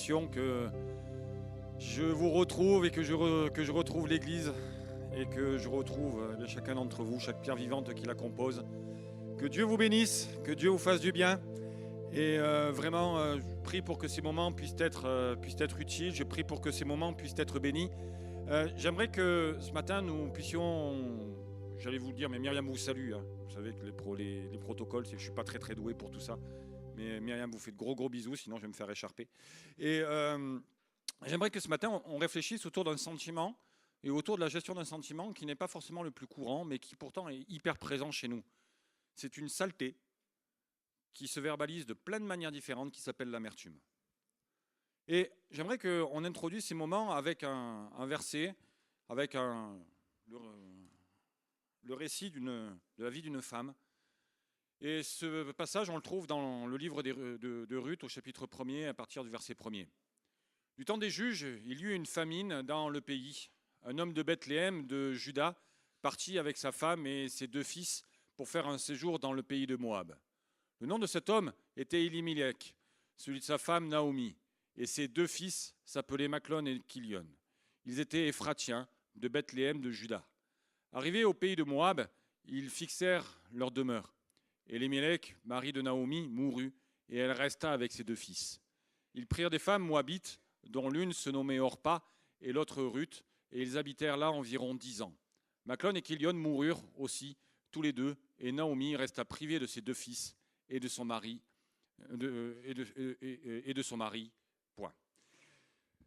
bénédiction que je vous retrouve et que je retrouve l'Église et que je retrouve chacun d'entre vous, chaque pierre vivante qui la compose. Que Dieu vous bénisse, que Dieu vous fasse du bien. Et vraiment, je prie pour que ces moments puissent être utiles. Je prie pour que ces moments puissent être bénis. J'aimerais que ce matin, nous puissions... J'allais vous le dire, mais Myriam vous salue. Hein. Vous savez que les protocoles, c'est que je ne suis pas très doué pour tout ça. Mais Myriam vous fait de gros bisous, sinon je vais me faire écharper. Et j'aimerais que ce matin, on réfléchisse autour d'un sentiment et autour de la gestion d'un sentiment qui n'est pas forcément le plus courant, mais qui pourtant est hyper présent chez nous. C'est une saleté qui se verbalise de plein de manières différentes, qui s'appelle l'amertume. Et j'aimerais qu'on introduise ces moments avec un verset, avec le récit de la vie d'une femme. Et ce passage, on le trouve dans le livre de Ruth, au chapitre 1er, à partir du verset 1er. Du temps des juges, il y eut une famine dans le pays. Un homme de Bethléem, de Juda, partit avec sa femme et ses 2 fils pour faire un séjour dans le pays de Moab. Le nom de cet homme était Elimelech, celui de sa femme Naomi, et ses 2 fils s'appelaient Machlon et Kilion. Ils étaient Éphratiens, de Bethléem de Juda. Arrivés au pays de Moab, ils fixèrent leur demeure. Elimelech, mari de Naomi, mourut, et elle resta avec ses 2 fils. Ils prirent des femmes moabites, dont l'une se nommait Orpa et l'autre Ruth, et ils habitèrent là environ 10 ans. Machlon et Kilion moururent aussi, tous les 2, et Naomi resta privée de ses 2 fils et de son mari, point.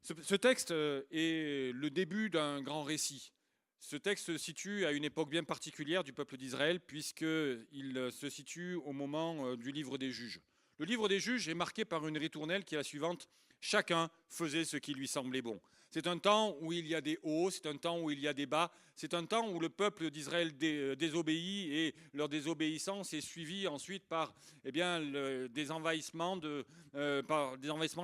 Ce texte est le début d'un grand récit. Ce texte se situe à une époque bien particulière du peuple d'Israël, puisqu'il se situe au moment du livre des juges. Le livre des juges est marqué par une ritournelle qui est la suivante: chacun faisait ce qui lui semblait bon. C'est un temps où il y a des hauts, c'est un temps où il y a des bas, c'est un temps où le peuple d'Israël désobéit et leur désobéissance est suivie ensuite par des envahissements de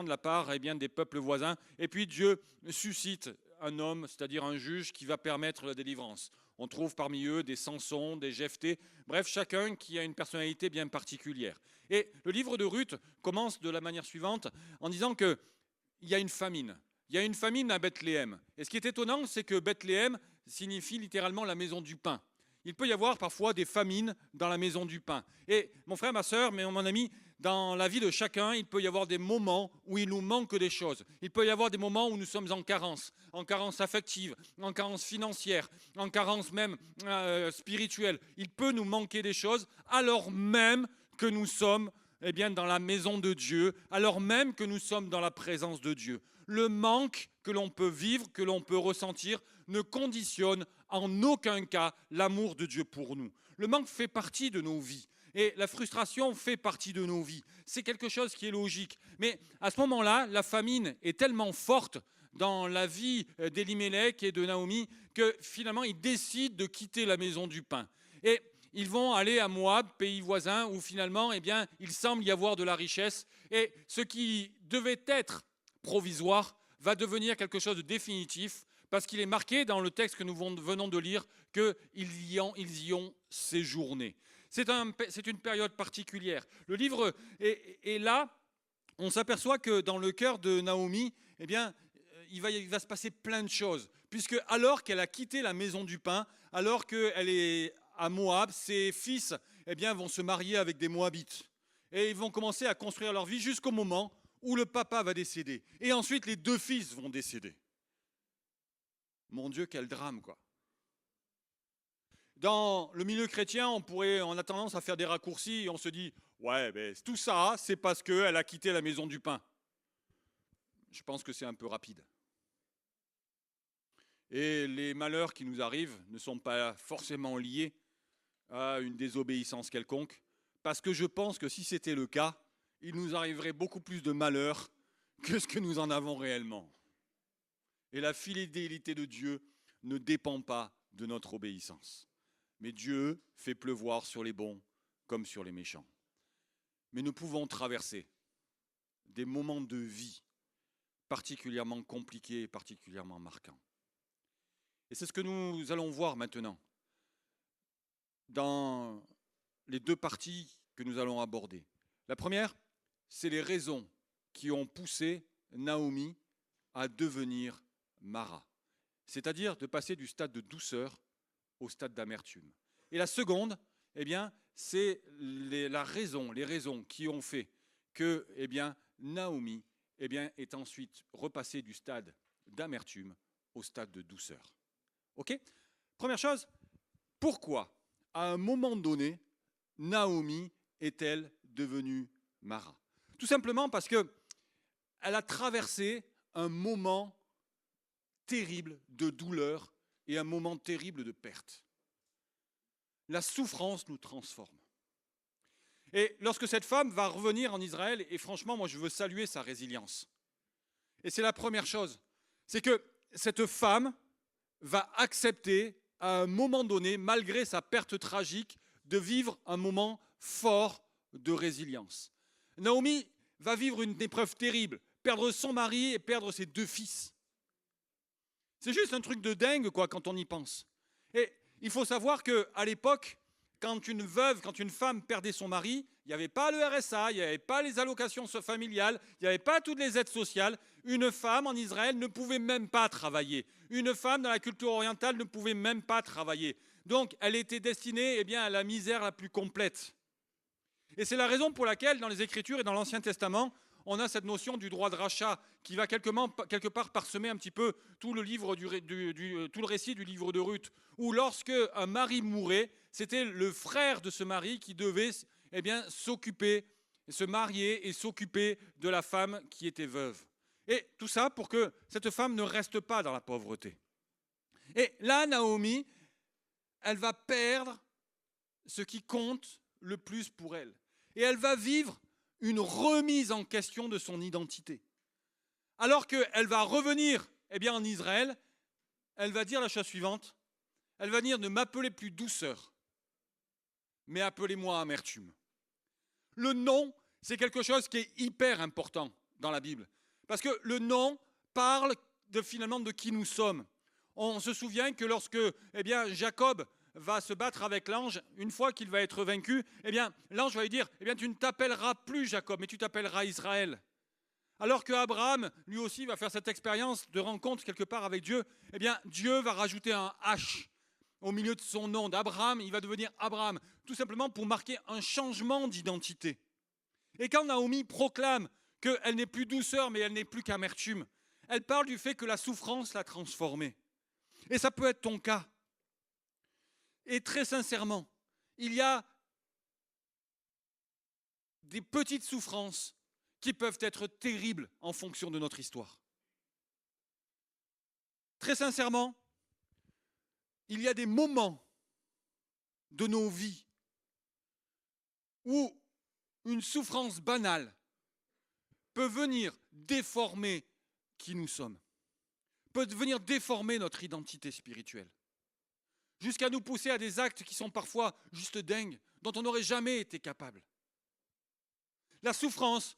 la part des peuples voisins. Et puis Dieu suscite un homme, c'est-à-dire un juge qui va permettre la délivrance. On trouve parmi eux des Samson, des Jephthé, bref, chacun qui a une personnalité bien particulière. Et le livre de Ruth commence de la manière suivante en disant qu'il y a une famine. Il y a une famine à Bethléem. Et ce qui est étonnant, c'est que Bethléem signifie littéralement la maison du pain. Il peut y avoir parfois des famines dans la maison du pain. Et mon frère, ma soeur, mon ami, dans la vie de chacun, il peut y avoir des moments où il nous manque des choses. Il peut y avoir des moments où nous sommes en carence affective, en carence financière, en carence même spirituelle. Il peut nous manquer des choses alors même que nous sommes dans la maison de Dieu, alors même que nous sommes dans la présence de Dieu. Le manque que l'on peut vivre, que l'on peut ressentir, ne conditionne en aucun cas l'amour de Dieu pour nous. Le manque fait partie de nos vies et la frustration fait partie de nos vies. C'est quelque chose qui est logique. Mais à ce moment-là, la famine est tellement forte dans la vie d'Elimelech et de Naomi que finalement, ils décident de quitter la maison du pain. Et ils vont aller à Moab, pays voisin, où finalement, il semble y avoir de la richesse. Et ce qui devait être provisoire va devenir quelque chose de définitif, parce qu'il est marqué dans le texte que nous venons de lire qu'ils y ont séjourné. C'est une période particulière. Le livre est là. On s'aperçoit que dans le cœur de Naomi, il va se passer plein de choses. Puisque alors qu'elle a quitté la maison du pain, alors qu'elle est à Moab, ses fils vont se marier avec des Moabites. Et ils vont commencer à construire leur vie jusqu'au moment où le papa va décéder. Et ensuite, les 2 fils vont décéder. Mon Dieu, quel drame, quoi. Dans le milieu chrétien, on a tendance à faire des raccourcis et on se dit « Ouais, tout ça, c'est parce qu'elle a quitté la maison du pain. » Je pense que c'est un peu rapide. Et les malheurs qui nous arrivent ne sont pas forcément liés à une désobéissance quelconque, parce que je pense que si c'était le cas, il nous arriverait beaucoup plus de malheurs que ce que nous en avons réellement. Et la fidélité de Dieu ne dépend pas de notre obéissance. Mais Dieu fait pleuvoir sur les bons comme sur les méchants. Mais nous pouvons traverser des moments de vie particulièrement compliqués et particulièrement marquants. Et c'est ce que nous allons voir maintenant dans les 2 parties que nous allons aborder. La première, c'est les raisons qui ont poussé Naomi à devenir Mara, c'est-à-dire de passer du stade de douceur au stade d'amertume. Et la seconde, eh bien, c'est les raisons qui ont fait que Naomi est ensuite repassée du stade d'amertume au stade de douceur. Ok ? Première chose, pourquoi, à un moment donné, Naomi est-elle devenue Mara ? Tout simplement parce qu'elle a traversé un moment terrible de douleur et un moment terrible de perte. La souffrance nous transforme. Et lorsque cette femme va revenir en Israël, et franchement, moi je veux saluer sa résilience. Et c'est la première chose, c'est que cette femme va accepter à un moment donné, malgré sa perte tragique, de vivre un moment fort de résilience. Naomi va vivre une épreuve terrible, perdre son mari et perdre ses 2 fils. C'est juste un truc de dingue quoi, quand on y pense. Et il faut savoir qu'à l'époque, quand une veuve, quand une femme perdait son mari, il n'y avait pas le RSA, il n'y avait pas les allocations familiales, il n'y avait pas toutes les aides sociales. Une femme en Israël ne pouvait même pas travailler. Une femme dans la culture orientale ne pouvait même pas travailler. Donc elle était destinée à la misère la plus complète. Et c'est la raison pour laquelle dans les Écritures et dans l'Ancien Testament, on a cette notion du droit de rachat qui va quelque part parsemer un petit peu tout le récit du livre de Ruth, où lorsque un mari mourait, c'était le frère de ce mari qui devait s'occuper, se marier et s'occuper de la femme qui était veuve. Et tout ça pour que cette femme ne reste pas dans la pauvreté. Et là, Naomi, elle va perdre ce qui compte le plus pour elle. Et elle va vivre une remise en question de son identité. Alors qu'elle va revenir en Israël, elle va dire la chose suivante. Elle va dire ne m'appelez plus douceur, mais appelez-moi amertume. Le nom, c'est quelque chose qui est hyper important dans la Bible. Parce que le nom parle finalement de qui nous sommes. On se souvient que lorsque Jacob va se battre avec l'ange, une fois qu'il va être vaincu, l'ange va lui dire tu ne t'appelleras plus Jacob, mais tu t'appelleras Israël. Alors qu'Abraham, lui aussi, va faire cette expérience de rencontre quelque part avec Dieu, Dieu va rajouter un H au milieu de son nom. D'Abraham, il va devenir Abraham, tout simplement pour marquer un changement d'identité. Et quand Naomi proclame qu'elle n'est plus douceur, mais elle n'est plus qu'amertume, elle parle du fait que la souffrance l'a transformée. Et ça peut être ton cas. Et très sincèrement, il y a des petites souffrances qui peuvent être terribles en fonction de notre histoire. Très sincèrement, il y a des moments de nos vies où une souffrance banale peut venir déformer qui nous sommes, peut venir déformer notre identité spirituelle, jusqu'à nous pousser à des actes qui sont parfois juste dingues, dont on n'aurait jamais été capable. La souffrance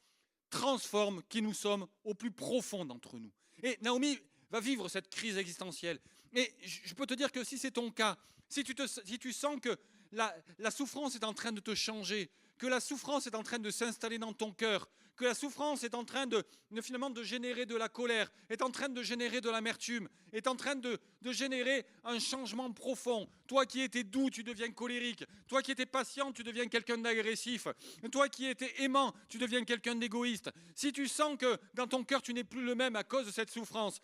transforme qui nous sommes au plus profond d'entre nous. Et Naomi va vivre cette crise existentielle. Et je peux te dire que si c'est ton cas, si tu sens que la souffrance est en train de te changer, que la souffrance est en train de s'installer dans ton cœur, que la souffrance est en train finalement de générer de la colère, est en train de générer de l'amertume, est en train de générer un changement profond. Toi qui étais doux, tu deviens colérique. Toi qui étais patient, tu deviens quelqu'un d'agressif. Toi qui étais aimant, tu deviens quelqu'un d'égoïste. Si tu sens que dans ton cœur, tu n'es plus le même à cause de cette souffrance,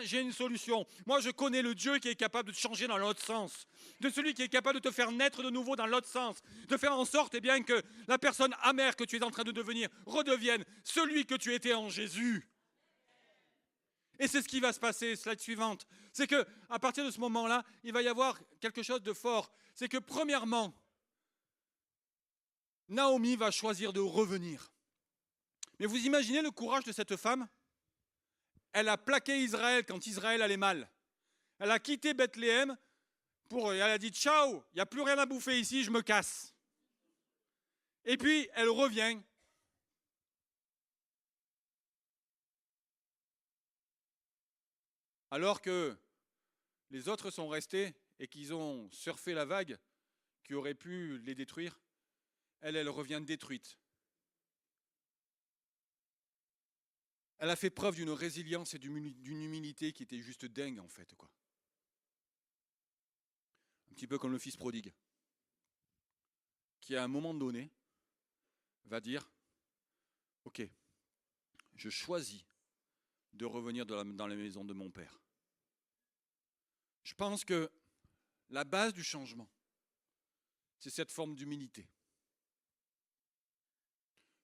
j'ai une solution. Moi, je connais le Dieu qui est capable de te changer dans l'autre sens, de celui qui est capable de te faire naître de nouveau dans l'autre sens, de faire en sorte que la personne amère que tu es en train de devenir redevienne celui que tu étais en Jésus. Et c'est ce qui va se passer, slide suivante. C'est qu'à partir de ce moment-là, il va y avoir quelque chose de fort. C'est que premièrement, Naomi va choisir de revenir. Mais vous imaginez le courage de cette femme ? Elle a plaqué Israël quand Israël allait mal. Elle a quitté Bethléem, elle a dit « Ciao, il n'y a plus rien à bouffer ici, je me casse ». Et puis, elle revient. Alors que les autres sont restés et qu'ils ont surfé la vague qui aurait pu les détruire, elle revient détruite. Elle a fait preuve d'une résilience et d'une humilité qui était juste dingue en fait, quoi. Un petit peu comme le fils prodigue, qui à un moment donné va dire, ok, je choisis de revenir dans la maison de mon père. Je pense que la base du changement, c'est cette forme d'humilité.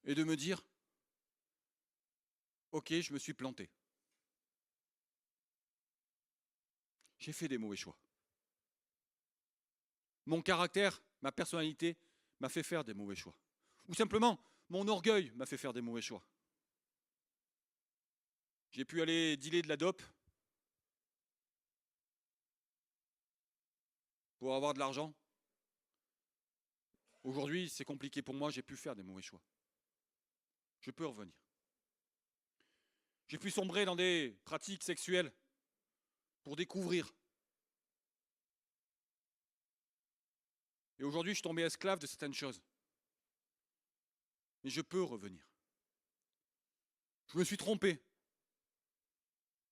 Et de me dire, ok, je me suis planté. J'ai fait des mauvais choix. Mon caractère, ma personnalité m'a fait faire des mauvais choix. Ou simplement, mon orgueil m'a fait faire des mauvais choix. J'ai pu aller dealer de la dope pour avoir de l'argent. Aujourd'hui, c'est compliqué pour moi, j'ai pu faire des mauvais choix. Je peux revenir. J'ai pu sombrer dans des pratiques sexuelles pour découvrir. Et aujourd'hui, je suis tombé esclave de certaines choses. Mais je peux revenir. Je me suis trompé.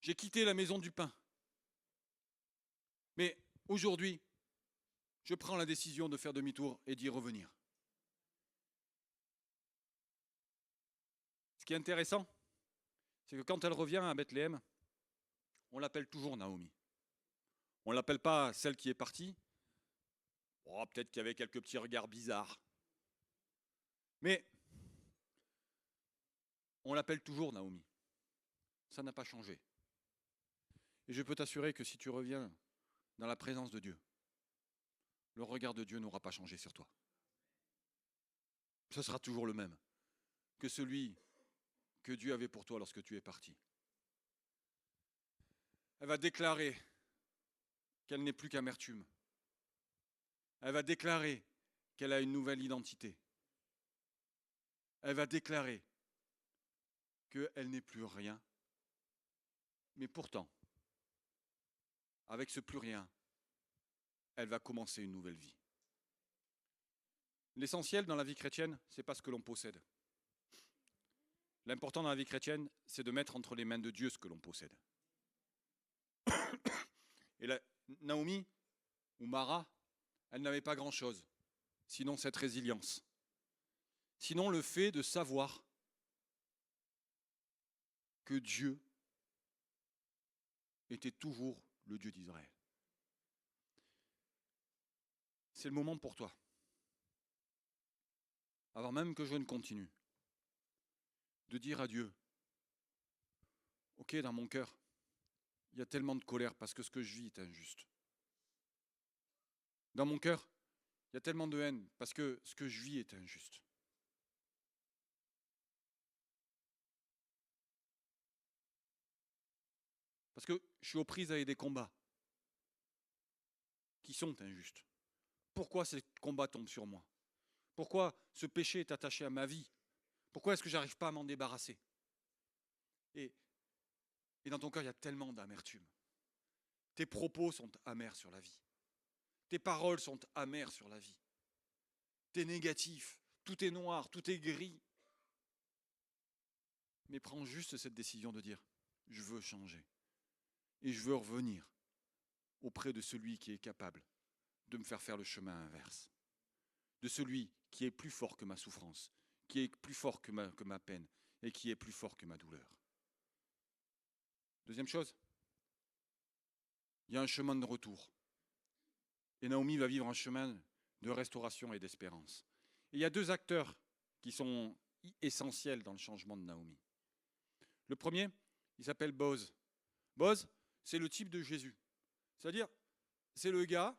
J'ai quitté la maison du pain. Mais aujourd'hui, je prends la décision de faire demi-tour et d'y revenir. Ce qui est intéressant, c'est que quand elle revient à Bethléem, on l'appelle toujours Naomi. On ne l'appelle pas celle qui est partie. Oh, peut-être qu'il y avait quelques petits regards bizarres. Mais on l'appelle toujours Naomi. Ça n'a pas changé. Et je peux t'assurer que si tu reviens dans la présence de Dieu, le regard de Dieu n'aura pas changé sur toi. Ce sera toujours le même que celui que Dieu avait pour toi lorsque tu es parti. Elle va déclarer qu'elle n'est plus qu'amertume. Elle va déclarer qu'elle a une nouvelle identité. Elle va déclarer qu'elle n'est plus rien. Mais pourtant, avec ce plus rien, elle va commencer une nouvelle vie. L'essentiel dans la vie chrétienne, ce n'est pas ce que l'on possède. L'important dans la vie chrétienne, c'est de mettre entre les mains de Dieu ce que l'on possède. Et Naomi, ou Mara, elle n'avait pas grand-chose, sinon cette résilience. Sinon le fait de savoir que Dieu était toujours le Dieu d'Israël. C'est le moment pour toi, avant même que je ne continue, de dire à Dieu, ok, dans mon cœur, il y a tellement de colère parce que ce que je vis est injuste. Dans mon cœur, il y a tellement de haine parce que ce que je vis est injuste. Parce que je suis aux prises avec des combats qui sont injustes. Pourquoi ces combats tombent sur moi? Pourquoi ce péché est attaché à ma vie? Pourquoi est-ce que je n'arrive pas à m'en débarrasser? Et dans ton cœur, il y a tellement d'amertume. Tes propos sont amers sur la vie. Tes paroles sont amères sur la vie. T'es négatif, tout est noir, tout est gris. Mais prends juste cette décision de dire, je veux changer. Et je veux revenir auprès de celui qui est capable de me faire le chemin inverse. De celui qui est plus fort que ma souffrance, qui est plus fort que ma peine et qui est plus fort que ma douleur. Deuxième chose, il y a un chemin de retour. Et Naomi va vivre un chemin de restauration et d'espérance. Et il y a deux acteurs qui sont essentiels dans le changement de Naomi. Le premier, il s'appelle Boz. Boz, c'est le type de Jésus. C'est-à-dire, c'est le gars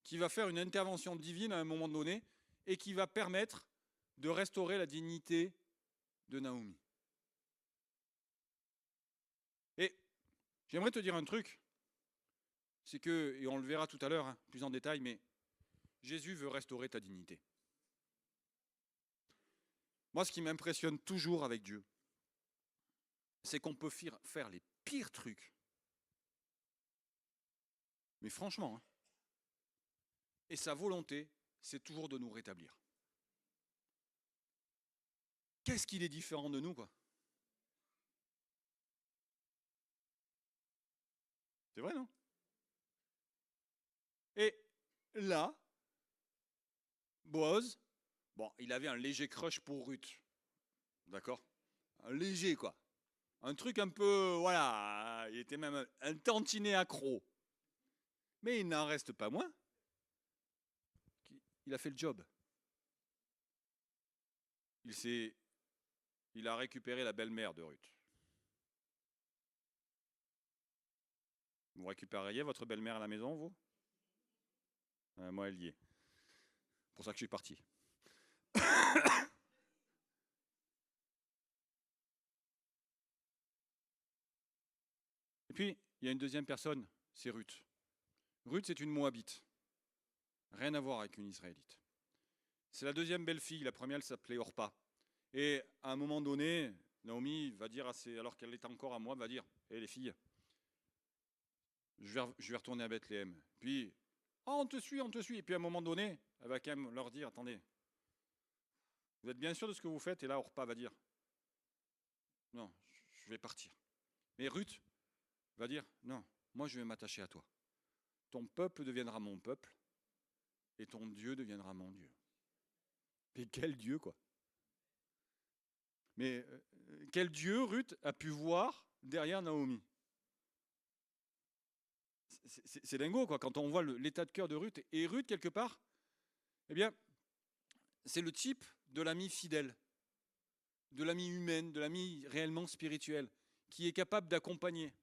qui va faire une intervention divine à un moment donné et qui va permettre de restaurer la dignité de Naomi. Et j'aimerais te dire un truc, c'est que, et on le verra tout à l'heure, plus en détail, mais Jésus veut restaurer ta dignité. Moi, ce qui m'impressionne toujours avec Dieu, c'est qu'on peut faire les pires trucs. Mais franchement, et sa volonté, c'est toujours de nous rétablir. Qu'est-ce qu'il est différent de nous, quoi? C'est vrai, non? Et là, Boaz, bon, il avait un léger crush pour Ruth. D'accord? Un léger, quoi. Un truc un peu, voilà, il était même un tantinet accro. Mais il n'en reste pas moins qu'il a fait le job. Il a récupéré la belle-mère de Ruth. Vous récupériez votre belle-mère à la maison, vous? Moi, elle y est. C'est pour ça que je suis parti. Et puis, il y a une deuxième personne, c'est Ruth. Ruth, c'est une Moabite. Rien à voir avec une Israélite. C'est la deuxième belle-fille. La première, elle s'appelait Orpa. Et à un moment donné, Naomi va dire, alors qu'elle est encore à Moab, va dire, hé les filles, je vais retourner à Bethléem. Puis, oh, on te suit, on te suit. Et puis à un moment donné, elle va quand même leur dire, attendez, vous êtes bien sûr de ce que vous faites? Et là, Orpa va dire, non, je vais partir. Mais Ruth va dire, non, moi je vais m'attacher à toi. Ton peuple deviendra mon peuple et ton Dieu deviendra mon Dieu. Mais quel Dieu, quoi. Mais quel Dieu Ruth a pu voir derrière Naomi? C'est dingo, quoi, quand on voit l'état de cœur de Ruth. Et Ruth, quelque part, eh bien, c'est le type de l'ami fidèle, de l'ami humaine, de l'ami réellement spirituel, qui est capable d'accompagner.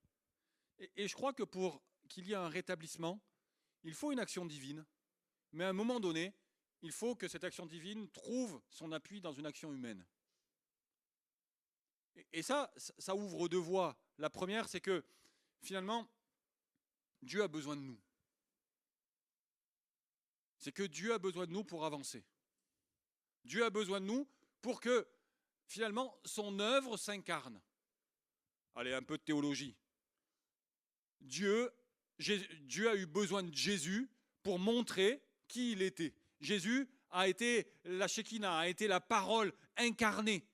Et je crois que pour qu'il y ait un rétablissement, il faut une action divine, mais à un moment donné, il faut que cette action divine trouve son appui dans une action humaine. Et ça ouvre deux voies. La première, c'est que finalement, Dieu a besoin de nous. C'est que Dieu a besoin de nous pour avancer. Dieu a besoin de nous pour que finalement son œuvre s'incarne. Allez, un peu de théologie. Dieu a eu besoin de Jésus pour montrer qui il était. Jésus a été la Shekinah, a été la parole incarnée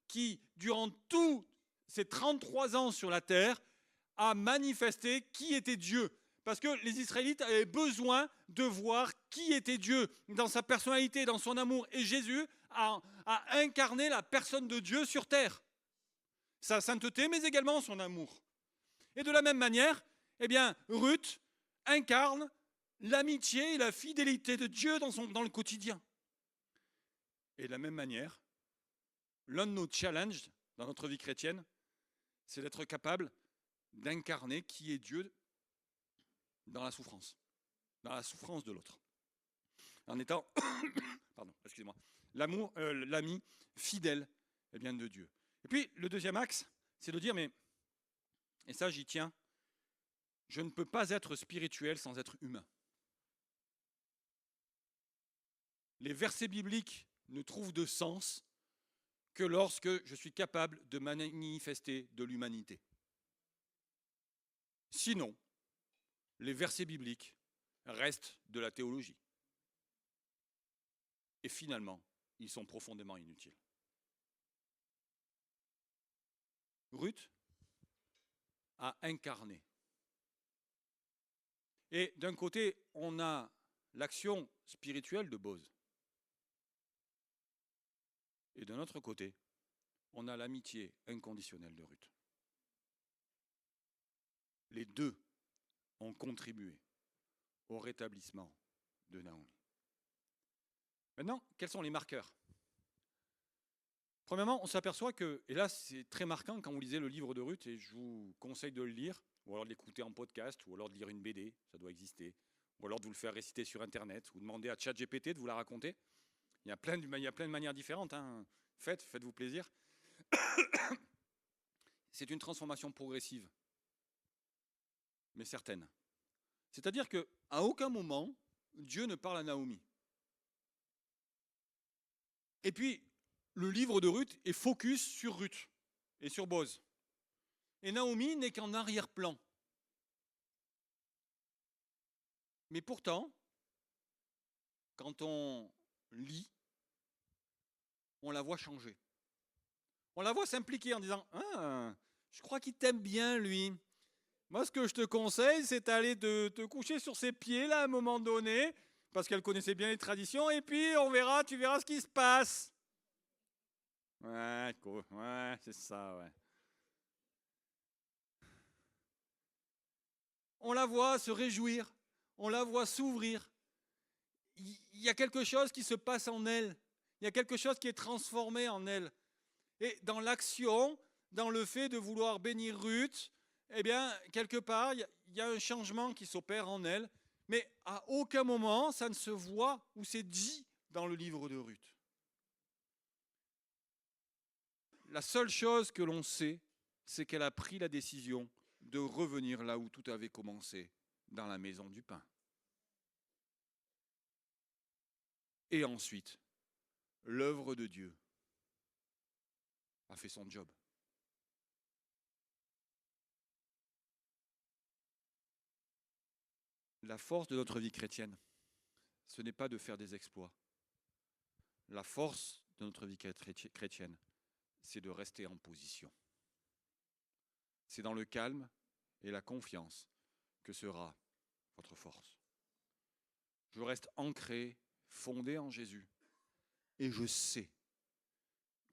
qui, durant tous ces 33 ans sur la terre, a manifesté qui était Dieu. Parce que les Israélites avaient besoin de voir qui était Dieu dans sa personnalité, dans son amour. Et Jésus a incarné la personne de Dieu sur terre. Sa sainteté, mais également son amour. Et de la même manière, eh bien, Ruth incarne l'amitié et la fidélité de Dieu dans le quotidien. Et de la même manière, l'un de nos challenges dans notre vie chrétienne, c'est d'être capable d'incarner qui est Dieu dans la souffrance de l'autre. En étant, pardon, excusez-moi, l'ami fidèle de Dieu. Et puis, le deuxième axe, c'est de dire, mais, et ça j'y tiens, je ne peux pas être spirituel sans être humain. Les versets bibliques ne trouvent de sens que lorsque je suis capable de manifester de l'humanité. Sinon, les versets bibliques restent de la théologie. Et finalement, ils sont profondément inutiles. Ruth a incarné. Et d'un côté, on a l'action spirituelle de Boaz. Et d'un autre côté, on a l'amitié inconditionnelle de Ruth. Les deux ont contribué au rétablissement de Naomi. Maintenant, quels sont les marqueurs? Premièrement, on s'aperçoit que, et là c'est très marquant quand vous lisez le livre de Ruth, et je vous conseille de le lire, ou alors de l'écouter en podcast, ou alors de lire une BD, ça doit exister, ou alors de vous le faire réciter sur Internet, ou demander à ChatGPT de vous la raconter. Il y a plein de manières différentes. Hein. Faites-vous plaisir. C'est une transformation progressive, mais certaine. C'est-à-dire qu'à aucun moment, Dieu ne parle à Naomi. Et puis, le livre de Ruth est focus sur Ruth et sur Boaz. Et Naomi n'est qu'en arrière-plan. Mais pourtant, quand on lit, on la voit changer. On la voit s'impliquer en disant « Ah, je crois qu'il t'aime bien, lui. Moi, ce que je te conseille, c'est d'aller te coucher sur ses pieds, là, à un moment donné, parce qu'elle connaissait bien les traditions, et puis tu verras ce qui se passe. Ouais, cool. Ouais, c'est ça, ouais. On la voit se réjouir, on la voit s'ouvrir. Il y a quelque chose qui se passe en elle. Il y a quelque chose qui est transformé en elle. Et dans l'action, dans le fait de vouloir bénir Ruth, eh bien, quelque part, il y a un changement qui s'opère en elle, mais à aucun moment ça ne se voit ou c'est dit dans le livre de Ruth. La seule chose que l'on sait, c'est qu'elle a pris la décision de revenir là où tout avait commencé, dans la maison du pain. Et ensuite, l'œuvre de Dieu a fait son job. La force de notre vie chrétienne, ce n'est pas de faire des exploits. La force de notre vie chrétienne, c'est de rester en position. C'est dans le calme et la confiance que sera votre force. Je reste ancré, fondé en Jésus, et je sais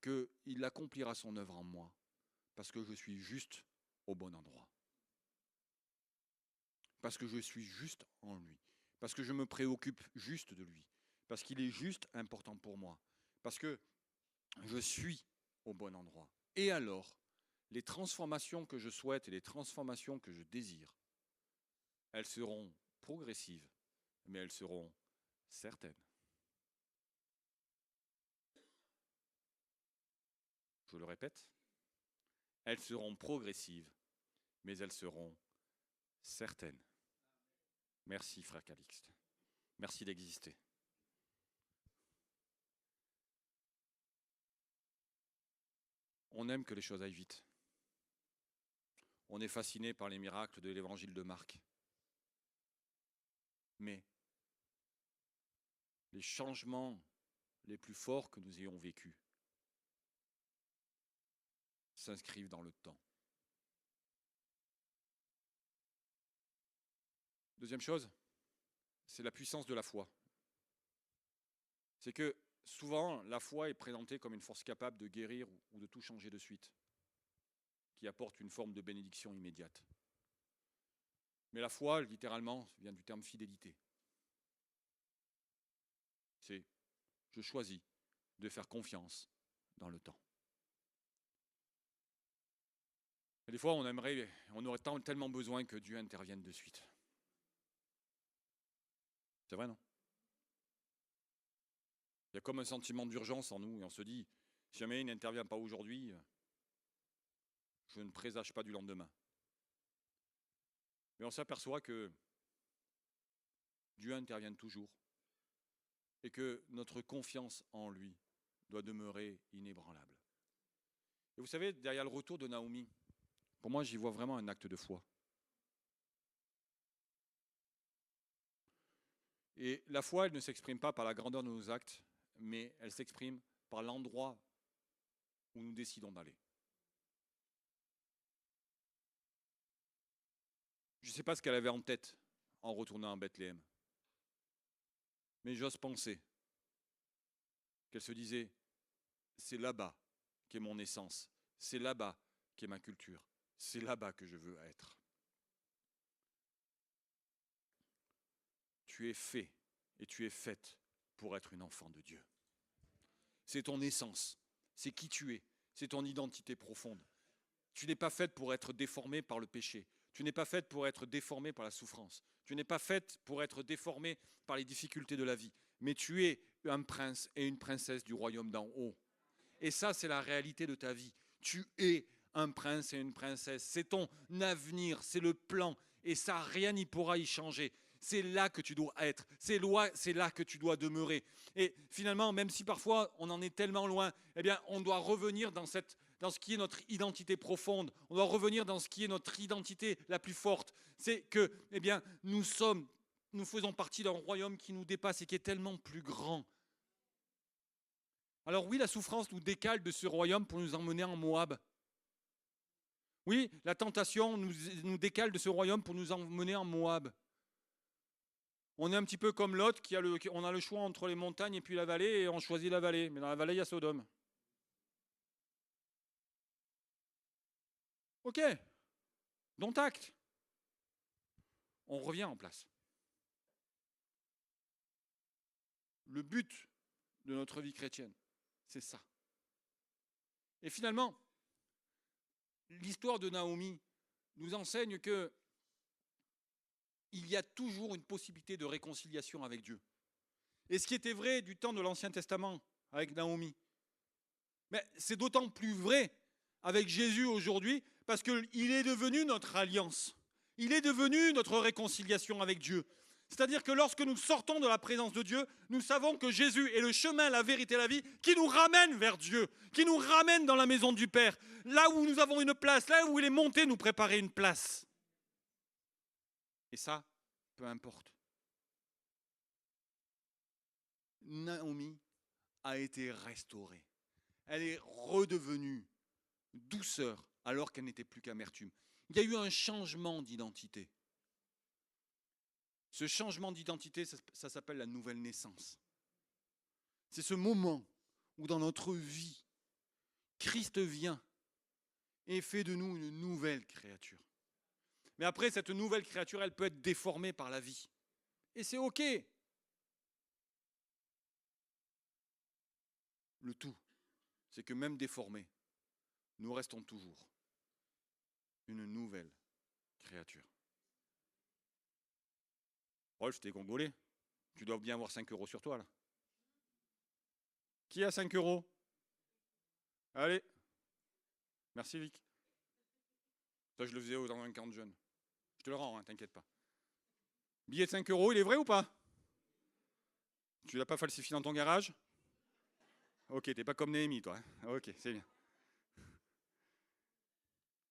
qu'il accomplira son œuvre en moi, parce que je suis juste au bon endroit. Parce que je suis juste en lui. Parce que je me préoccupe juste de lui. Parce qu'il est juste important pour moi. Parce que je suis au bon endroit. Et alors, les transformations que je souhaite et les transformations que je désire, elles seront progressives, mais elles seront certaines. Je le répète, elles seront progressives, mais elles seront certaines. Merci, frère Calixte. Merci d'exister. On aime que les choses aillent vite. On est fasciné par les miracles de l'évangile de Marc. Mais les changements les plus forts que nous ayons vécus s'inscrivent dans le temps. Deuxième chose, c'est la puissance de la foi. C'est que souvent, la foi est présentée comme une force capable de guérir ou de tout changer de suite, qui apporte une forme de bénédiction immédiate. Mais la foi, littéralement, vient du terme fidélité. C'est je choisis de faire confiance dans le temps. Et des fois, on aurait tellement besoin que Dieu intervienne de suite. C'est vrai, non? Il y a comme un sentiment d'urgence en nous et on se dit, si jamais il n'intervient pas aujourd'hui, je ne présage pas du lendemain. Mais on s'aperçoit que Dieu intervient toujours et que notre confiance en lui doit demeurer inébranlable. Et vous savez, derrière le retour de Naomi, pour moi, j'y vois vraiment un acte de foi. Et la foi, elle ne s'exprime pas par la grandeur de nos actes, mais elle s'exprime par l'endroit où nous décidons d'aller. Je ne sais pas ce qu'elle avait en tête en retournant à Bethléem, mais j'ose penser qu'elle se disait, c'est là-bas qu'est mon essence, c'est là-bas qu'est ma culture, c'est là-bas que je veux être. Tu es fait et tu es faite pour être une enfant de Dieu. C'est ton essence, c'est qui tu es, c'est ton identité profonde. Tu n'es pas faite pour être déformée par le péché. Tu n'es pas faite pour être déformée par la souffrance. Tu n'es pas faite pour être déformée par les difficultés de la vie. Mais tu es un prince et une princesse du royaume d'en haut. Et ça, c'est la réalité de ta vie. Tu es un prince et une princesse. C'est ton avenir, c'est le plan. Et ça, rien n'y pourra y changer. C'est là que tu dois être. C'est là que tu dois demeurer. Et finalement, même si parfois on en est tellement loin, eh bien, on doit revenir dans ce qui est notre identité profonde. On doit revenir dans ce qui est notre identité la plus forte. C'est que, eh bien, nous faisons partie d'un royaume qui nous dépasse et qui est tellement plus grand. Alors oui, la souffrance nous décale de ce royaume pour nous emmener en Moab. Oui, la tentation nous décale de ce royaume pour nous emmener en Moab. On est un petit peu comme Lot, on a le choix entre les montagnes et puis la vallée, et on choisit la vallée. Mais dans la vallée, il y a Sodome. Ok, dont acte. On revient en place. Le but de notre vie chrétienne, c'est ça. Et finalement, l'histoire de Naomi nous enseigne que il y a toujours une possibilité de réconciliation avec Dieu. Et ce qui était vrai du temps de l'Ancien Testament avec Naomi, mais c'est d'autant plus vrai avec Jésus aujourd'hui parce qu'il est devenu notre alliance. Il est devenu notre réconciliation avec Dieu. C'est-à-dire que lorsque nous sortons de la présence de Dieu, nous savons que Jésus est le chemin, la vérité et la vie qui nous ramène vers Dieu, qui nous ramène dans la maison du Père, là où nous avons une place, là où il est monté nous préparer une place. Et ça, peu importe. Naomi a été restaurée. Elle est redevenue douceur alors qu'elle n'était plus qu'amertume. Il y a eu un changement d'identité. Ce changement d'identité, ça s'appelle la nouvelle naissance. C'est ce moment où dans notre vie, Christ vient et fait de nous une nouvelle créature. Mais après, cette nouvelle créature, elle peut être déformée par la vie. Et c'est OK. Le tout, c'est que même déformés, nous restons toujours une nouvelle créature. Rolf, t'es congolais. Tu dois bien avoir 5 euros sur toi, là. Qui a 5 euros? Allez. Merci, Vic. Ça, je le faisais dans un camp de jeunes. Je te le rends, hein, t'inquiète pas. Billet de 5 euros, il est vrai ou pas? Tu l'as pas falsifié dans ton garage? Ok, t'es pas comme Néhémie, toi. Ok, c'est bien.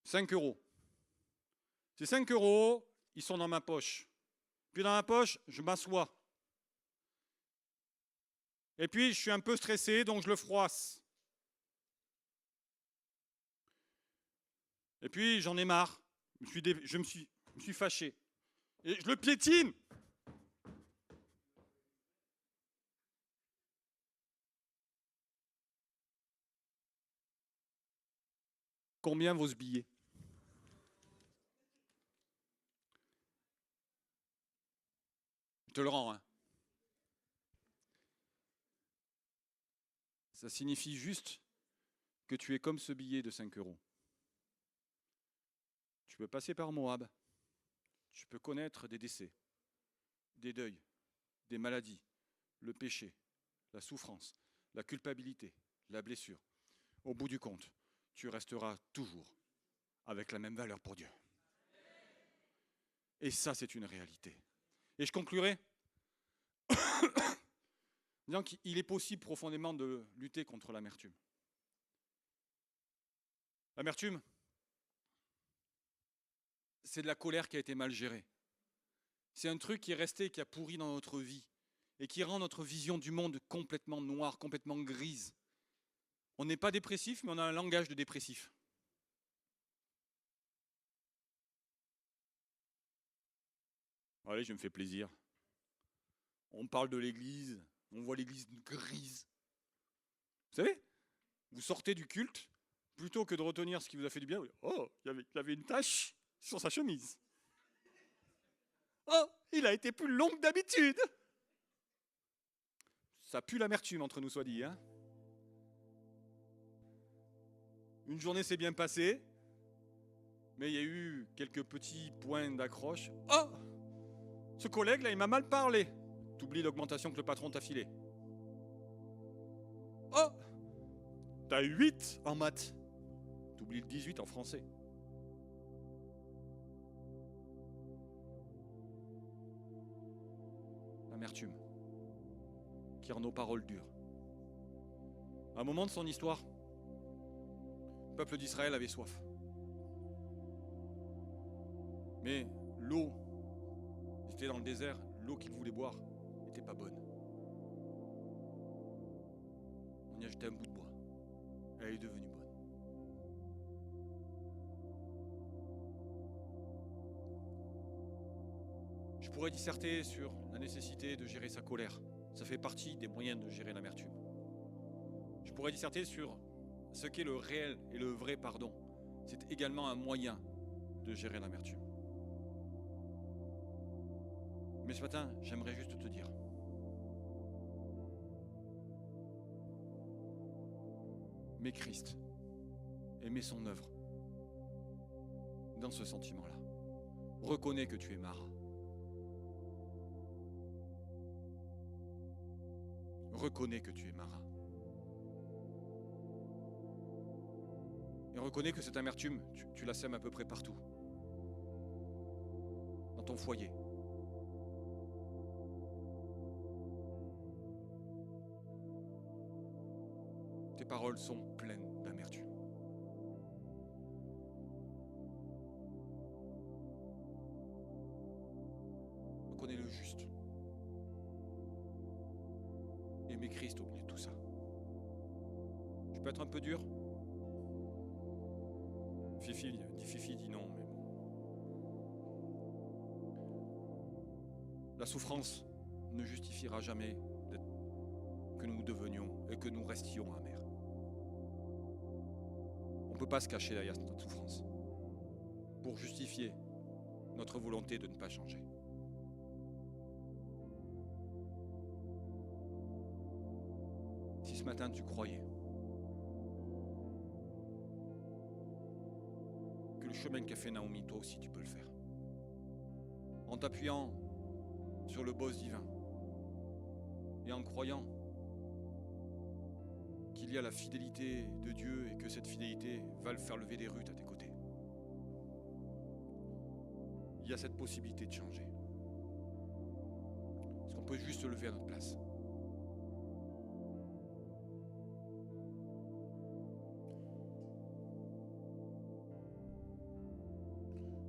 5 euros. Ces 5 euros, ils sont dans ma poche. Puis dans ma poche, je m'assois. Et puis, je suis un peu stressé, donc je le froisse. Et puis, j'en ai marre. Je me suis fâché. Et je le piétine. Combien vaut ce billet? Je te le rends, hein. Ça signifie juste que tu es comme ce billet de 5 euros. Tu peux passer par Moab. Tu peux connaître des décès, des deuils, des maladies, le péché, la souffrance, la culpabilité, la blessure. Au bout du compte, tu resteras toujours avec la même valeur pour Dieu. Et ça, c'est une réalité. Et je conclurai disant qu'il est possible profondément de lutter contre l'amertume. L'amertume, c'est de la colère qui a été mal gérée. C'est un truc qui est resté, qui a pourri dans notre vie et qui rend notre vision du monde complètement noire, complètement grise. On n'est pas dépressif, mais on a un langage de dépressif. Allez, je me fais plaisir. On parle de l'église, on voit l'église grise. Vous savez, vous sortez du culte, plutôt que de retenir ce qui vous a fait du bien, oh, il y avait une tache sur sa chemise. Oh, il a été plus long que d'habitude. Ça pue l'amertume entre nous, soit dit. Hein. Une journée s'est bien passée, mais il y a eu quelques petits points d'accroche. Oh, ce collègue là, il m'a mal parlé. T'oublies l'augmentation que le patron t'a filée. Oh, t'as 8 en maths. T'oublies le 18 en français. L'amertume qui rend nos paroles dures. À un moment de son histoire, le peuple d'Israël avait soif. Mais l'eau, ils étaient dans le désert, l'eau qu'ils voulaient boire n'était pas bonne. On y a jeté un bout de bois. Elle est devenue bonne. Je pourrais disserter sur la nécessité de gérer sa colère. Ça fait partie des moyens de gérer l'amertume. Je pourrais disserter sur ce qu'est le réel et le vrai pardon. C'est également un moyen de gérer l'amertume. Mais ce matin, j'aimerais juste te dire, mets Christ et mets son œuvre dans ce sentiment-là. Reconnais que tu es Mara. Reconnais que tu es Mara. Et reconnais que cette amertume, tu la sèmes à peu près partout. Dans ton foyer. Tes paroles sont pleines d'amertume. Reconnais le juste. Et mets Christ au milieu de tout ça. Je peux être un peu dur. Fifi dit non, mais bon. La souffrance ne justifiera jamais que nous devenions et que nous restions amers. On ne peut pas se cacher derrière notre souffrance pour justifier notre volonté de ne pas changer. Si ce matin tu croyais que le chemin qu'a fait Naomi, toi aussi tu peux le faire. En t'appuyant sur le boss divin et en croyant qu'il y a la fidélité de Dieu et que cette fidélité va le faire lever des rutes à tes côtés. Il y a cette possibilité de changer. Parce qu'on peut juste se lever à notre place.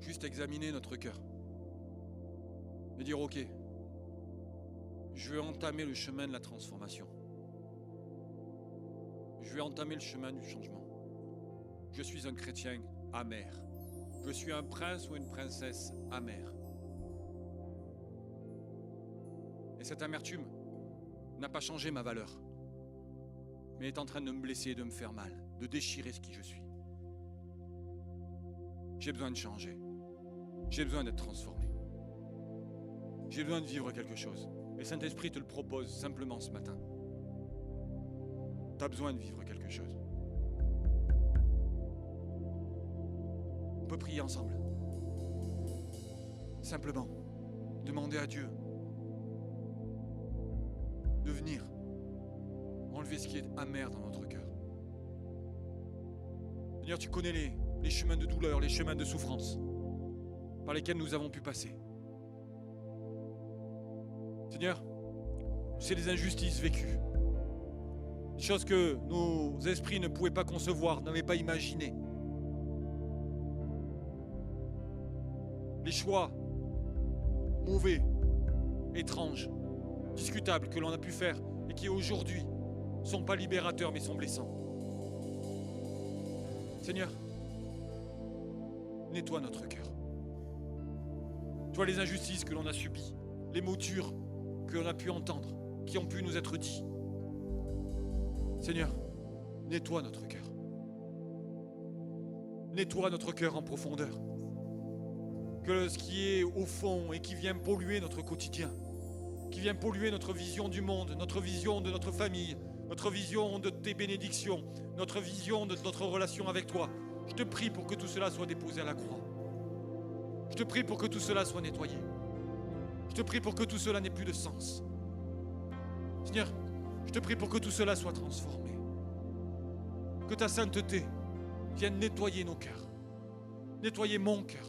Juste examiner notre cœur et dire ok, je vais entamer le chemin de la transformation. Je vais entamer le chemin du changement. Je suis un chrétien amer. Je suis un prince ou une princesse amère. Et cette amertume n'a pas changé ma valeur, mais est en train de me blesser, de me faire mal, de déchirer ce qui je suis. J'ai besoin de changer. J'ai besoin d'être transformé. J'ai besoin de vivre quelque chose. Et Saint-Esprit te le propose simplement ce matin. Tu as besoin de vivre quelque chose. On peut prier ensemble. Simplement, demander à Dieu de venir enlever ce qui est amer dans notre cœur. Seigneur, tu connais les chemins de douleur, les chemins de souffrance par lesquels nous avons pu passer. Seigneur, tu sais les injustices vécues, des choses que nos esprits ne pouvaient pas concevoir, n'avaient pas imaginé. Les choix mauvais, étranges, discutables que l'on a pu faire et qui aujourd'hui ne sont pas libérateurs mais sont blessants. Seigneur, nettoie notre cœur. Toi, les injustices que l'on a subies, les mots durs que l'on a pu entendre, qui ont pu nous être dits. Seigneur, nettoie notre cœur. Nettoie notre cœur en profondeur. Que ce qui est au fond et qui vient polluer notre quotidien, qui vient polluer notre vision du monde, notre vision de notre famille, notre vision de tes bénédictions, notre vision de notre relation avec toi. Je te prie pour que tout cela soit déposé à la croix. Je te prie pour que tout cela soit nettoyé. Je te prie pour que tout cela n'ait plus de sens. Seigneur, je te prie pour que tout cela soit transformé. Que ta sainteté vienne nettoyer nos cœurs. Nettoyer mon cœur.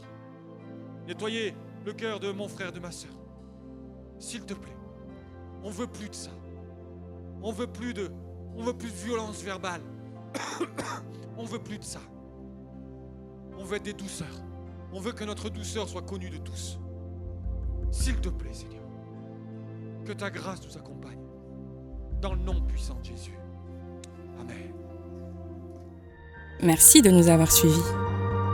Nettoyer le cœur de mon frère, de ma sœur. S'il te plaît, on ne veut plus de ça. On veut plus de violence verbale. On ne veut plus de ça. On veut être des douceurs. On veut que notre douceur soit connue de tous. S'il te plaît, Seigneur, que ta grâce nous accompagne. Dans le nom puissant de Jésus. Amen. Merci de nous avoir suivis.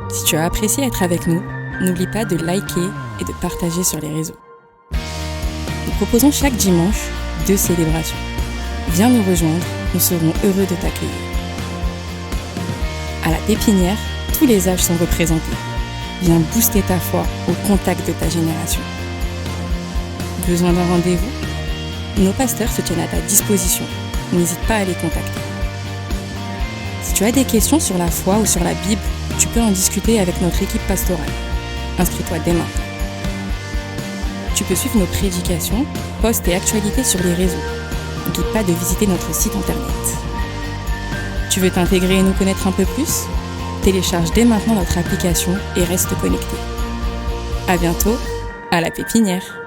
Si tu as apprécié être avec nous, n'oublie pas de liker et de partager sur les réseaux. proposons chaque dimanche 2 célébrations. Viens nous rejoindre, nous serons heureux de t'accueillir. À la Pépinière, tous les âges sont représentés. Viens booster ta foi au contact de ta génération. Besoin d'un rendez-vous ? Nos pasteurs se tiennent à ta disposition. N'hésite pas à les contacter. Si tu as des questions sur la foi ou sur la Bible, tu peux en discuter avec notre équipe pastorale. Inscris-toi dès maintenant. Tu peux suivre nos prédications, posts et actualités sur les réseaux. N'oublie pas de visiter notre site internet. Tu veux t'intégrer et nous connaître un peu plus ? Télécharge dès maintenant notre application et reste connecté. À bientôt, à la Pépinière.